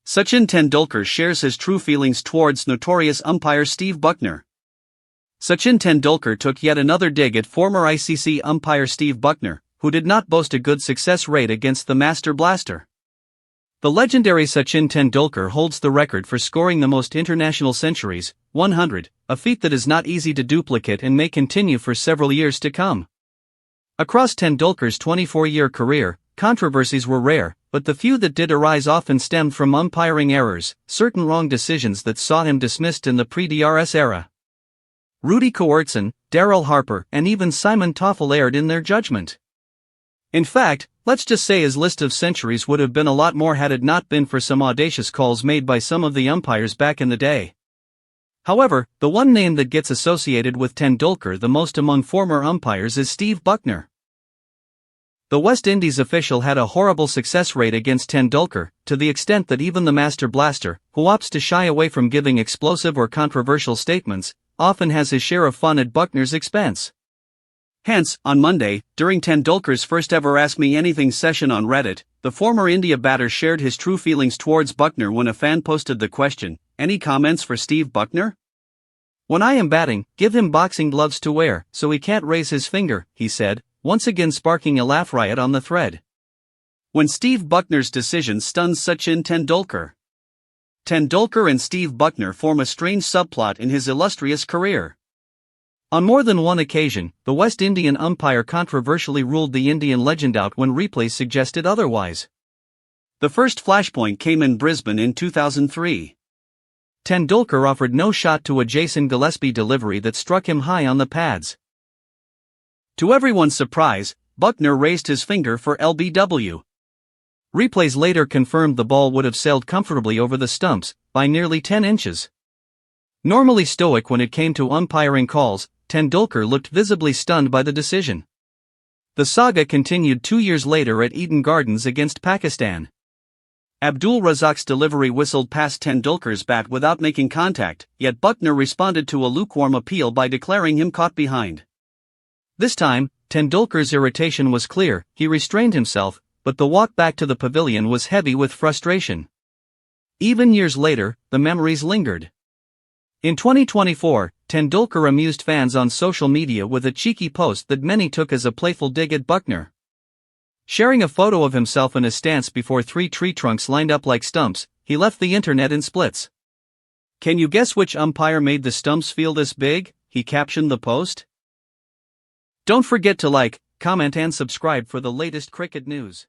Sachin Tendulkar shares his true feelings towards notorious umpire Steve Bucknor. Sachin Tendulkar took yet another dig at former ICC umpire Steve Bucknor, who did not boast a good success rate against the Master Blaster. The legendary Sachin Tendulkar holds the record for scoring the most international centuries, 100, a feat that is not easy to duplicate and may continue for several years to come. Across Tendulkar's 24-year career, controversies were rare, but the few that did arise often stemmed from umpiring errors, certain wrong decisions that saw him dismissed in the pre-DRS era. Rudy Koertzen, Daryl Harper, and even Simon Toffel erred in their judgment. In fact, let's just say his list of centuries would have been a lot more had it not been for some audacious calls made by some of the umpires back in the day. However, the one name that gets associated with Tendulkar the most among former umpires is Steve Bucknor. The West Indies official had a horrible success rate against Tendulkar, to the extent that even the Master Blaster, who opts to shy away from giving explosive or controversial statements, often has his share of fun at Bucknor's expense. Hence, on Monday, during Tendulkar's first ever Ask Me Anything session on Reddit, the former India batter shared his true feelings towards Bucknor when a fan posted the question, "Any comments for Steve Bucknor? When I am batting, give him boxing gloves to wear, so he can't raise his finger," he said, once again sparking a laugh riot on the thread. When Steve Bucknor's decision stuns Sachin Tendulkar. Tendulkar and Steve Bucknor form a strange subplot in his illustrious career. On more than one occasion, the West Indian umpire controversially ruled the Indian legend out when replays suggested otherwise. The first flashpoint came in Brisbane in 2003. Tendulkar offered no shot to a Jason Gillespie delivery that struck him high on the pads. To everyone's surprise, Bucknor raised his finger for LBW. Replays later confirmed the ball would have sailed comfortably over the stumps, by nearly 10 inches. Normally stoic when it came to umpiring calls, Tendulkar looked visibly stunned by the decision. The saga continued 2 years later at Eden Gardens against Pakistan. Abdul Razak's delivery whistled past Tendulkar's bat without making contact, yet Bucknor responded to a lukewarm appeal by declaring him caught behind. This time, Tendulkar's irritation was clear, he restrained himself, but the walk back to the pavilion was heavy with frustration. Even years later, the memories lingered. In 2024, Tendulkar amused fans on social media with a cheeky post that many took as a playful dig at Bucknor. Sharing a photo of himself in a stance before 3 tree trunks lined up like stumps, he left the internet in splits. "Can you guess which umpire made the stumps feel this big?" he captioned the post. Don't forget to like, comment and subscribe for the latest cricket news.